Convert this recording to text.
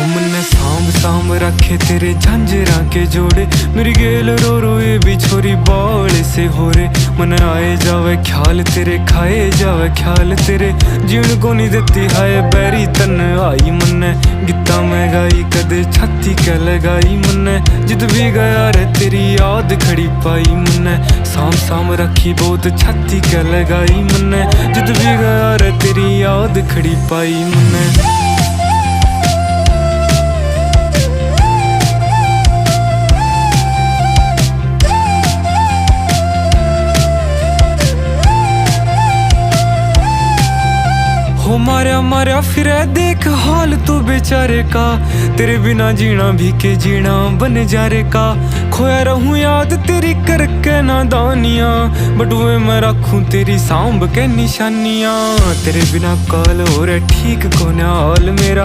मन्ने सांभ सांभ रखे तेरे झांझरा के जोड़े, मेरी गेल रो रो ये भी छोरी बाल से हो रे। मन आए जावे ख्याल तेरे, खाए जावे ख्याल तेरे, जीण को नहीं देती हाय बैरी तन आई। मन्ने गीता में गाई कदे छाती के लगाई, मन्ने जिद भी गया रे तेरी याद खड़ी पाई। मन्ने सांभ सांभ रखी बहुत छाती के लगाई, मन्ने जिद भी गया रे तेरी याद खड़ी पाई। मन्ने हो मारा मारा फिरे देख हाल तू बेचारे का, तेरे बिना जीना भी के जीना बन जा रे का। खोया रहूं याद तेरी करके नादानियां, बटुए मैं रखूं तेरी सांभ के निशानियां। तेरे बिना काल हो रे ठीक को हाल मेरा।